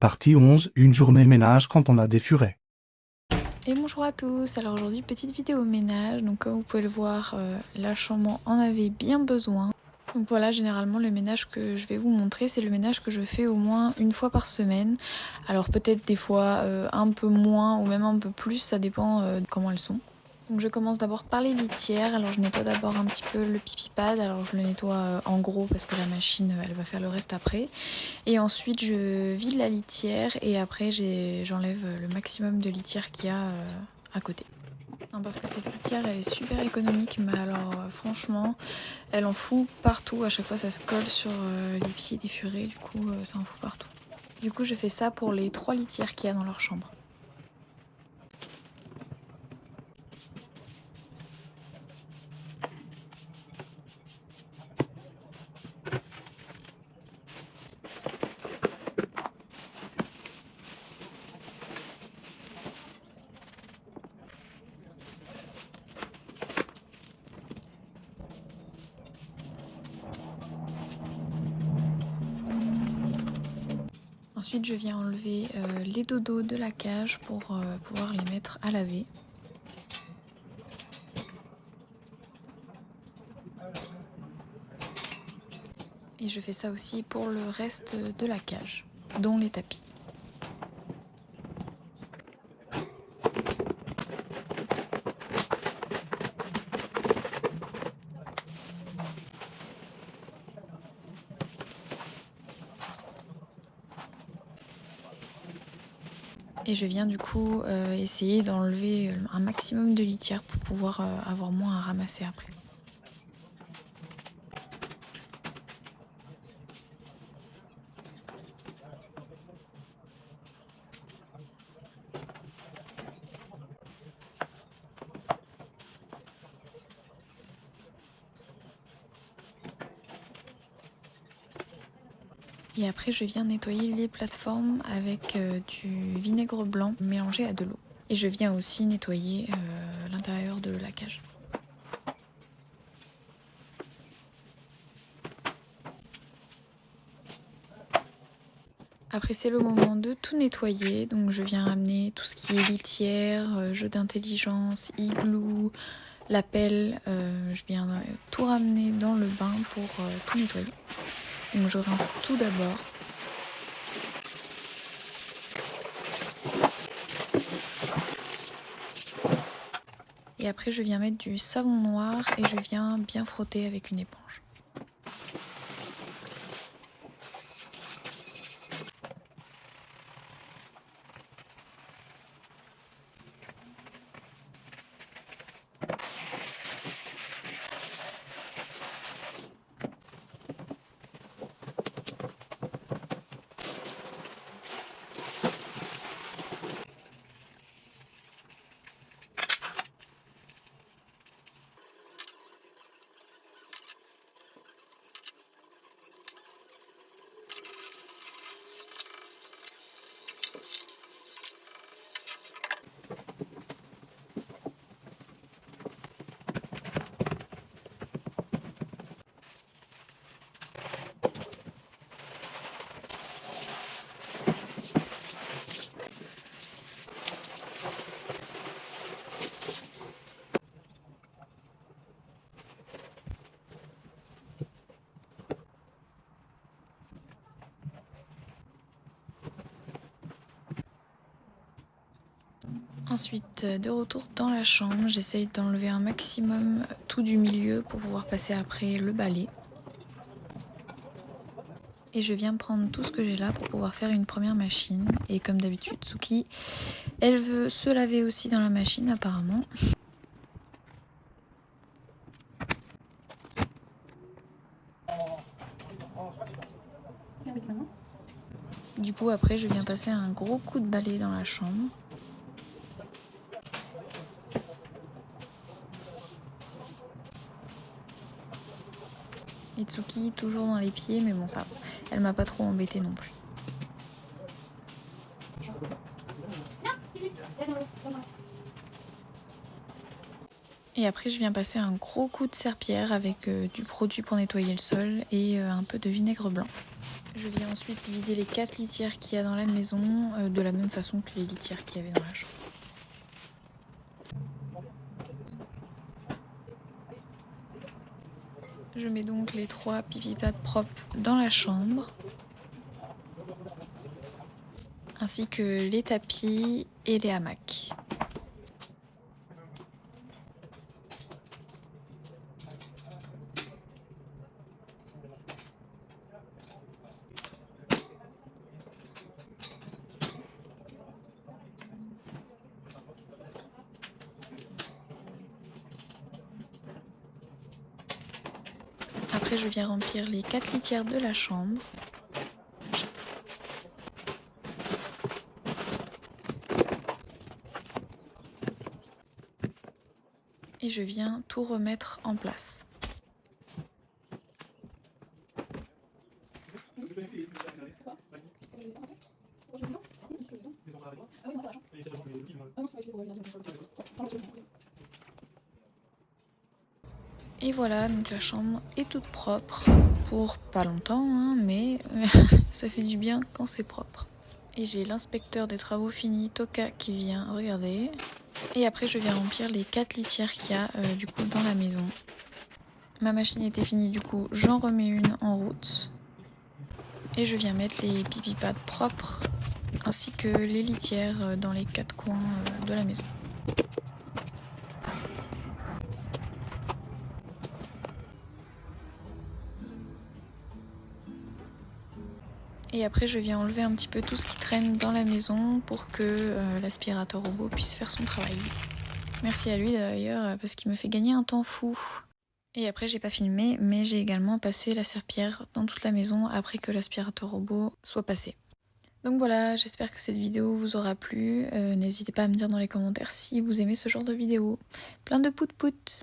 Partie 11, une journée ménage quand on a des furets. Et bonjour à tous, alors aujourd'hui petite vidéo ménage, donc comme vous pouvez le voir la chambre en avait bien besoin. Donc voilà, généralement le ménage que je vais vous montrer c'est le ménage que je fais au moins une fois par semaine. Alors peut-être des fois un peu moins ou même un peu plus, ça dépend de comment elles sont. Donc je commence d'abord par les litières, alors je nettoie d'abord un petit peu le pipi pad, alors je le nettoie en gros parce que la machine elle va faire le reste après. Et ensuite je vide la litière et après j'enlève le maximum de litière qu'il y a à côté. Non, parce que cette litière elle est super économique, mais alors franchement elle en fout partout, à chaque fois ça se colle sur les pieds des furets, du coup ça en fout partout. Du coup je fais ça pour les 3 litières qu'il y a dans leur chambre. Ensuite je viens enlever les dodos de la cage pour pouvoir les mettre à laver. Et je fais ça aussi pour le reste de la cage, dont les tapis. Et je viens du coup essayer d'enlever un maximum de litière pour pouvoir avoir moins à ramasser après. Et après je viens nettoyer les plateformes avec du vinaigre blanc mélangé à de l'eau. Et je viens aussi nettoyer l'intérieur de la cage. Après c'est le moment de tout nettoyer, donc je viens amener tout ce qui est litière, jeu d'intelligence, igloo, la pelle, je viens tout ramener dans le bain pour tout nettoyer. Donc je rince tout d'abord. Et après je viens mettre du savon noir et je viens bien frotter avec une éponge. Ensuite, de retour dans la chambre, j'essaye d'enlever un maximum tout du milieu pour pouvoir passer après le balai. Et je viens prendre tout ce que j'ai là pour pouvoir faire une première machine. Et comme d'habitude, Tsuki, elle veut se laver aussi dans la machine apparemment. Du coup, après, je viens passer un gros coup de balai dans la chambre. Et Tsuki, toujours dans les pieds, mais bon, ça, elle m'a pas trop embêtée non plus. Et après, je viens passer un gros coup de serpillière avec du produit pour nettoyer le sol et un peu de vinaigre blanc. Je viens ensuite vider les 4 litières qu'il y a dans la maison, de la même façon que les litières qu'il y avait dans la chambre. Je mets donc les 3 pipi pads propres dans la chambre, ainsi que les tapis et les hamacs. Après, je viens remplir les 4 litières de la chambre. Et je viens tout remettre en place. Et voilà, donc la chambre est toute propre, pour pas longtemps, hein, mais ça fait du bien quand c'est propre. Et j'ai l'inspecteur des travaux finis, Toka, qui vient regarder. Et après je viens remplir les 4 litières qu'il y a du coup dans la maison. Ma machine était finie, du coup j'en remets une en route. Et je viens mettre les pipi pads propres, ainsi que les litières dans les 4 coins de la maison. Et après je viens enlever un petit peu tout ce qui traîne dans la maison pour que l'aspirateur robot puisse faire son travail. Merci à lui d'ailleurs parce qu'il me fait gagner un temps fou. Et après j'ai pas filmé mais j'ai également passé la serpillière dans toute la maison après que l'aspirateur robot soit passé. Donc voilà, j'espère que cette vidéo vous aura plu. N'hésitez pas à me dire dans les commentaires si vous aimez ce genre de vidéo. Plein de pout-pout!